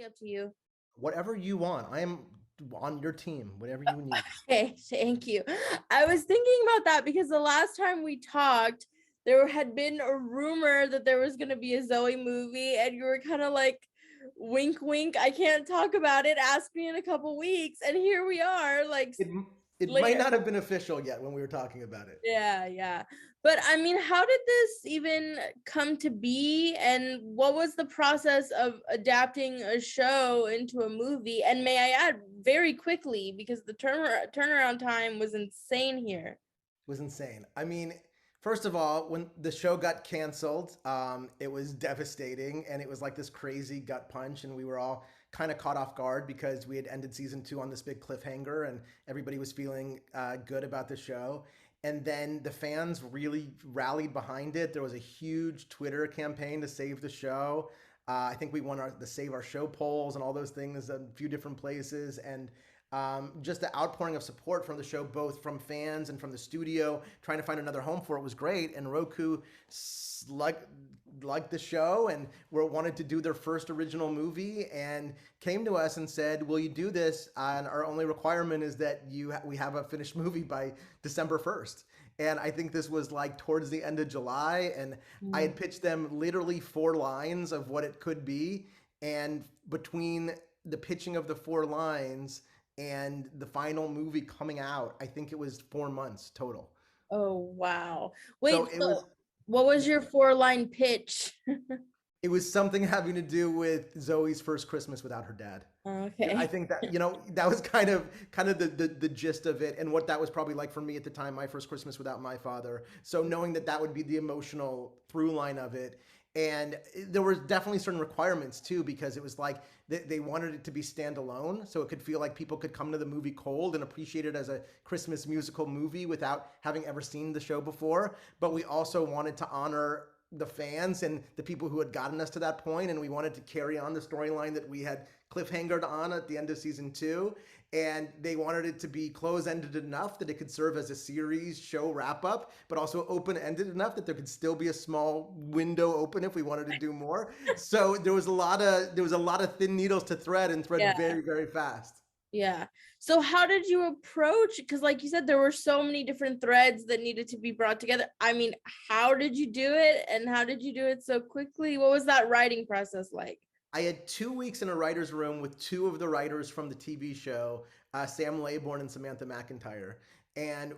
totally up to you. Whatever you want. I am on your team. Whatever you need. Okay, thank you. I was thinking about that because the last time we talked, there had been a rumor that there was going to be a Zoey movie, and you were kind of like, wink, wink, I can't talk about it. Ask me in a couple weeks. And here we are, like It it might later. not have been official yet when we were talking about it. Yeah, yeah. But I mean, how did this even come to be? And what was the process of adapting a show into a movie? And may I add, very quickly, because the turnaround time was insane here. Was insane. I mean, first of all, when the show got canceled, it was devastating, and it was like this crazy gut punch, and we were all kind of caught off guard because we had ended season 2 on this big cliffhanger, and everybody was feeling good about the show. And then the fans really rallied behind it. There was a huge Twitter campaign to save the show. I think we won the Save Our Show polls and all those things a few different places. And just the outpouring of support from the show, both from fans and from the studio, trying to find another home for it was great. And Roku liked the show and wanted to do their first original movie and came to us and said, "Will you do this? And our only requirement is that we have a finished movie by December 1st." And I think this was like towards the end of July, and I had pitched them literally 4 lines of what it could be, and between the pitching of the 4 lines and the final movie coming out, I think it was 4 months total. Oh, wow. So Wait, it so was what was your 4-line pitch? it was something having to do with Zoe's first Christmas without her dad. I Okay. think that that was kind of the gist of it, and what that was probably like for me at the time, my first Christmas without my father. So knowing that that would be the emotional through line of it, and there were definitely certain requirements too, because it was like they wanted it to be standalone, so it could feel like people could come to the movie cold and appreciate it as a Christmas musical movie without having ever seen the show before. But we also wanted to honor the fans and the people who had gotten us to that point, and we wanted to carry on the storyline that we had cliffhangered on at the end of season 2, and they wanted it to be close-ended enough that it could serve as a series show wrap-up, but also open-ended enough that there could still be a small window open if we wanted to do more. So there was a lot of thin needles to thread, and thread Yeah. very, very fast. Yeah. So how did you approach? Because like you said, there were so many different threads that needed to be brought together. I mean, how did you do it? And how did you do it so quickly? What was that writing process like? I had 2 weeks in a writer's room with two of the writers from the TV show, Sam Laybourne and Samantha McIntyre. And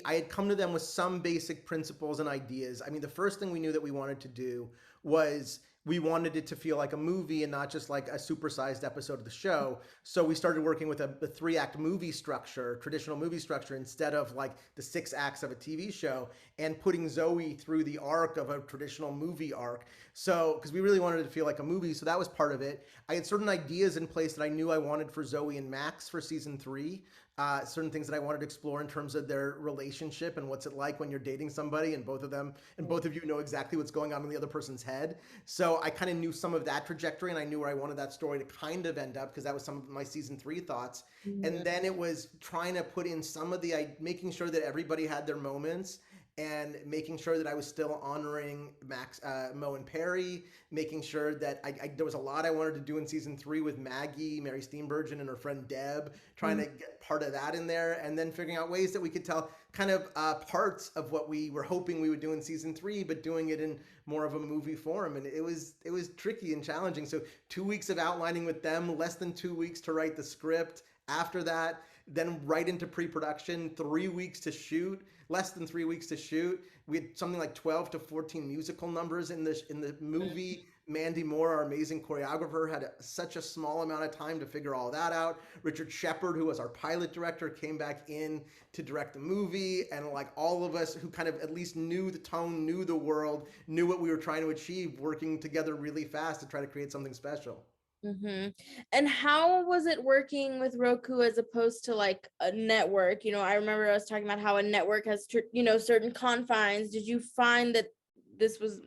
I had come to them with some basic principles and ideas. I mean, the first thing we knew that we wanted to do was we wanted it to feel like a movie and not just like a supersized episode of the show. So we started working with a 3-act movie structure, traditional movie structure, instead of like the 6 acts of a TV show, and putting Zoey through the arc of a traditional movie arc. So, because we really wanted it to feel like a movie, so that was part of it. I had certain ideas in place that I knew I wanted for Zoey and Max for season 3. Certain things that I wanted to explore in terms of their relationship and what's it like when you're dating somebody and both of you know exactly what's going on in the other person's head. So I kind of knew some of that trajectory, and I knew where I wanted that story to kind of end up, because that was some of my season 3 thoughts. And then it was trying to put in some of making sure that everybody had their moments, and making sure that I was still honoring Max, Mo, and Perry, making sure that there was a lot I wanted to do in season 3 with Maggie, Mary Steenburgen, and her friend Deb, trying to get part of that in there, and then figuring out ways that we could tell kind of parts of what we were hoping we would do in season 3, but doing it in more of a movie form. And it was tricky and challenging. So 2 weeks of outlining with them, less than 2 weeks to write the script. After that, then right into pre-production, 3 weeks to shoot, less than 3 weeks to shoot. We had something like 12 to 14 musical numbers in the movie. Mandy Moore, our amazing choreographer, had such a small amount of time to figure all that out. Richard Shepard, who was our pilot director, came back in to direct the movie, and like all of us who kind of at least knew the tone, knew the world, knew what we were trying to achieve, working together really fast to try to create something special. And how was it working with Roku as opposed to like a network? I remember us talking about how a network has, certain confines. Did you find that this was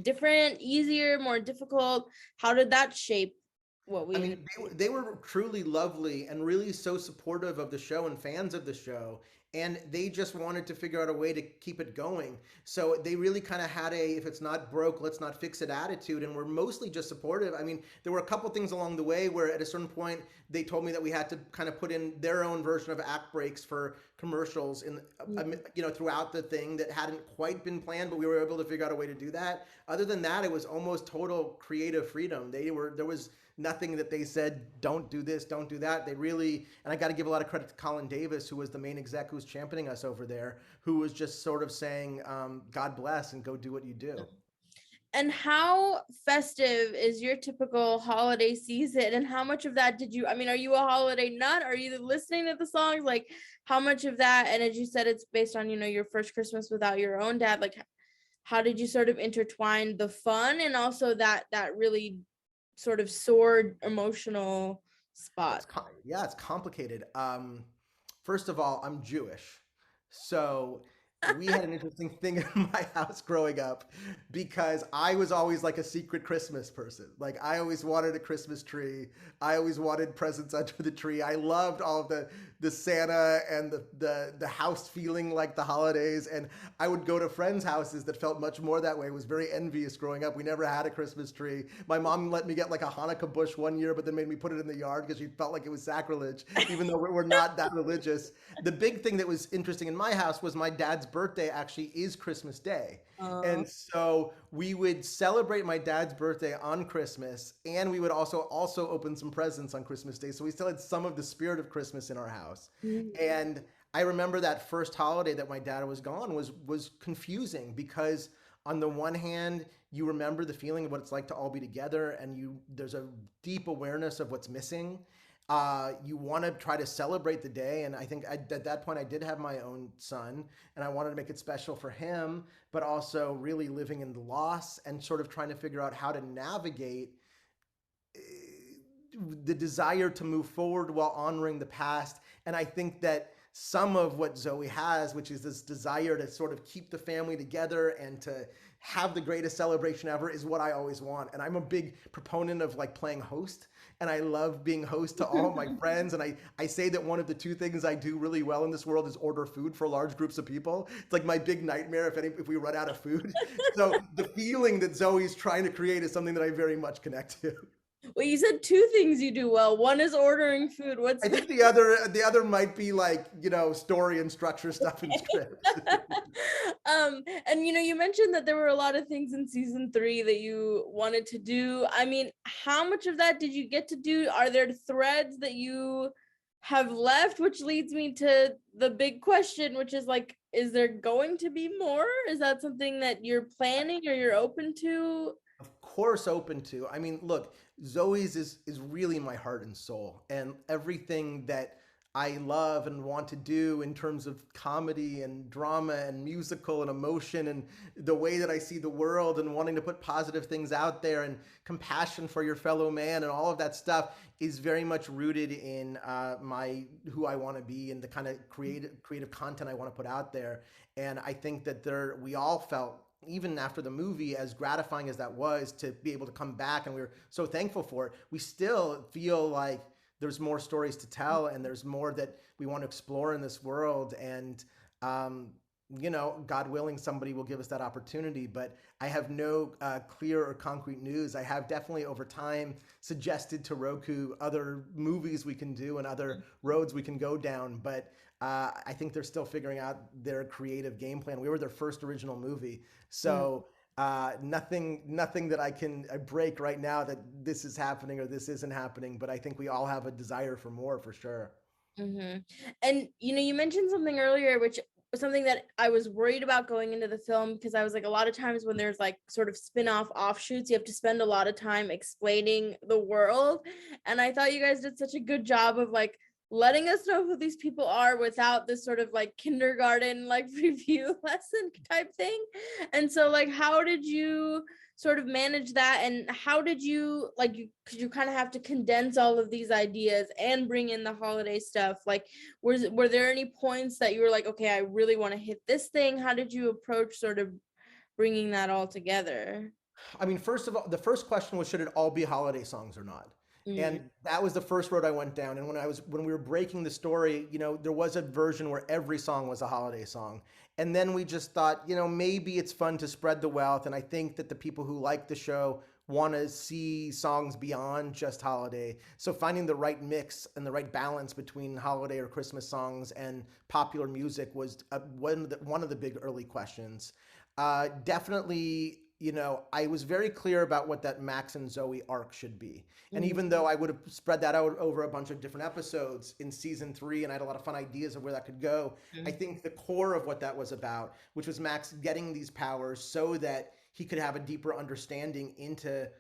different, easier, more difficult? How did that shape what we I ended mean, they were truly lovely and really so supportive of the show and fans of the show. and they just wanted to figure out a way to keep it going. So they really kind of had a, if it's not broke, let's not fix it attitude, and we're mostly just supportive. I mean, there were a couple things along the way where at a certain point they told me that we had to kind of put in their own version of act breaks for commercials in throughout the thing that hadn't quite been planned, but we were able to figure out a way to do that. Other than that, it was almost total creative freedom. There was nothing that they said, don't do this, don't do that. They really, and I got to give a lot of credit to Colin Davis, who was the main exec who was championing us over there, who was just sort of saying, God bless and go do what you do. And how festive is your typical holiday season? And how much of that I mean, are you a holiday nut? Are you listening to the songs? Like, how much of that, and as you said, it's based on, your first Christmas without your own dad. Like, how did you sort of intertwine the fun and also that really sort of sore emotional spot? Yeah, it's complicated. First of all, I'm Jewish. So we had an interesting thing in my house growing up because I was always like a secret Christmas person. Like I always wanted a Christmas tree. I always wanted presents under the tree. I loved all of the Santa and the house feeling like the holidays. And I would go to friends' houses that felt much more that way. I was very envious growing up. We never had a Christmas tree. My mom let me get like a Hanukkah bush one year, but then made me put it in the yard because she felt like it was sacrilege, even though we're not that religious. The big thing that was interesting in my house was my dad's birthday actually is Christmas Day. And so we would celebrate my dad's birthday on Christmas, and we would also open some presents on Christmas Day. So we still had some of the spirit of Christmas in our house. And I remember that first holiday that my dad was gone was confusing because on the one hand, you remember the feeling of what it's like to all be together, and there's a deep awareness of what's missing. You want to try to celebrate the day, and I think at that point I did have my own son, and I wanted to make it special for him, but also really living in the loss and sort of trying to figure out how to navigate the desire to move forward while honoring the past. And I think that some of what Zoey has, which is this desire to sort of keep the family together and to have the greatest celebration ever, is what I always want. And I'm a big proponent of like playing host, and I love being host to all of my friends. And I say that one of the two things I do really well in this world is order food for large groups of people. It's like my big nightmare if we run out of food. So the feeling that Zoe's trying to create is something that I very much connect to. Well, you said two things you do well. One is ordering food. I think the other might be like, story and structure stuff and scripts. And you mentioned that there were a lot of things in season 3 that you wanted to do. I mean, how much of that did you get to do? Are there threads that you have left? Which leads me to the big question, which is like, is there going to be more? Is that something that you're planning or you're open to? Of course, open to. I mean, look, Zoe's is really my heart and soul, and everything that I love and want to do in terms of comedy and drama and musical and emotion and the way that I see the world and wanting to put positive things out there and compassion for your fellow man and all of that stuff is very much rooted in my who I want to be and the kind of creative content I want to put out there. And I think that we all felt, even after the movie, as gratifying as that was to be able to come back, and we were so thankful for it, we still feel like there's more stories to tell and there's more that we want to explore in this world. And God willing, somebody will give us that opportunity. But I have no clear or concrete news. I have definitely over time suggested to Roku other movies we can do and other roads we can go down, but I think they're still figuring out their creative game plan. We were their first original movie, so nothing that I can break right now that this is happening or this isn't happening. But I think we all have a desire for more, for sure. Mm-hmm. And you mentioned something earlier, which was something that I was worried about going into the film, because I was like, a lot of times when there's like sort of spin-off offshoots, you have to spend a lot of time explaining the world. And I thought you guys did such a good job of like letting us know who these people are without this sort of like kindergarten like review lesson type thing. And so like, how did you sort of manage that, and how did you because you kind of have to condense all of these ideas and bring in the holiday stuff? Like, were there any points that you were like, okay, I really want to hit this thing? How did you approach sort of bringing that all together? I mean, first of all, the first question was, should it all be holiday songs or not? Mm. And that was the first road I went down. And when we were breaking the story, there was a version where every song was a holiday song. And then we just thought, maybe it's fun to spread the wealth. And I think that the people who like the show want to see songs beyond just holiday. So finding the right mix and the right balance between holiday or Christmas songs and popular music was one of the big early questions. Definitely, I was very clear about what that Max and Zoe arc should be. And Mhm. even though I would have spread that out over a bunch of different episodes in season 3, and I had a lot of fun ideas of where that could go, I Mhm. think the core of what that was about, which was Max getting these powers so that he could have a deeper understanding into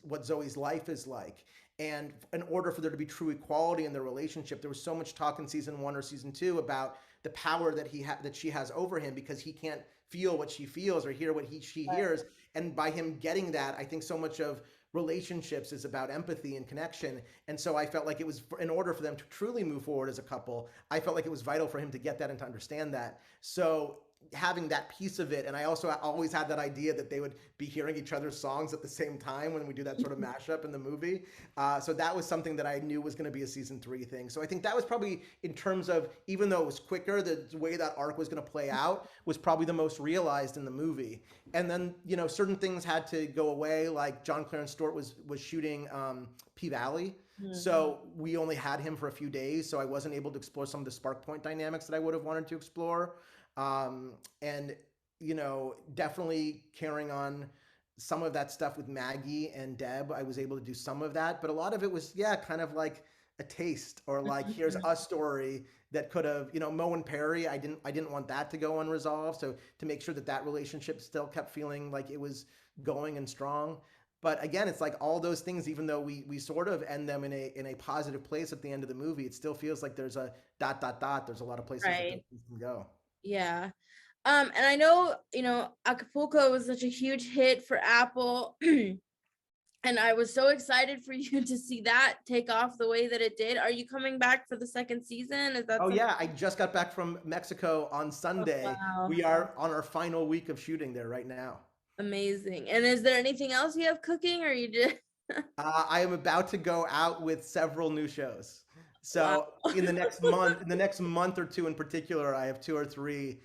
what Zoe's life is like. And in order for there to be true equality in their relationship, there was so much talk in season 1 or season 2 about the power that she has over him because he can't feel what she feels or hear what she Right. hears. And by him getting that, I think so much of relationships is about empathy and connection. And so I felt like it was, in order for them to truly move forward as a couple, I felt like it was vital for him to get that and to understand that. So having that piece of it, and I also always had that idea that they would be hearing each other's songs at the same time when we do that sort of mashup in the movie. So that was something that I knew was going to be a season 3 thing. So I think that was probably, in terms of, even though it was quicker, the way that arc was going to play out was probably the most realized in the movie. And then, certain things had to go away, like John Clarence Stewart was shooting P Valley. Mhm. So we only had him for a few days, so I wasn't able to explore some of the Spark Point dynamics that I would have wanted to explore. And definitely carrying on some of that stuff with Maggie and Deb. I was able to do some of that, but a lot of it was, yeah, kind of like a taste, or like, here's a story that could have, Mo and Perry, I didn't want that to go unresolved, so to make sure that that relationship still kept feeling like it was going and strong. But again, it's like all those things, even though we sort of end them in a positive place at the end of the movie, it still feels like there's a dot dot dot. There's a lot of places that those Right. things can go. Yeah. And I know, Acapulco was such a huge hit for Apple. And I was so excited for you to see that take off the way that it did. Are you coming back for the second season? Is that Oh something? yeah, I just got back from Mexico on Oh, Sunday. wow. We are on our final week of shooting there right now. Amazing. And is there anything else you have cooking, or you just I am about to go out with several new shows. wow. So in the next month or two in particular, I have two or three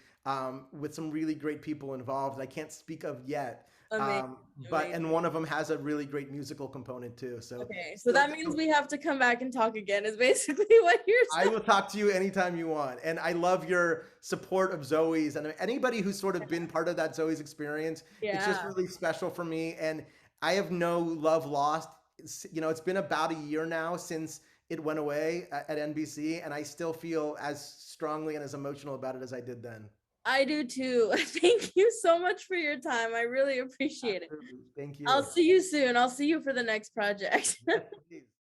with some really great people involved that I can't speak of yet. Amazing. But Amazing. and one of them has a really great musical component too. So Okay, so still, that means we have to come back and talk again, is basically what you're I saying. will talk to you anytime you want. And I love your support of Zoe's and anybody who's sort of been part of that Zoe's experience. It's just Yeah. really special for me. And I have no love lost. It's been about a year now since it went away at NBC, and I still feel as strongly and as emotional about it as I did then. I do too. Thank you so much for your time. I really appreciate it. Absolutely. Thank I'll you. see you soon. I'll see you for the next project. Yes,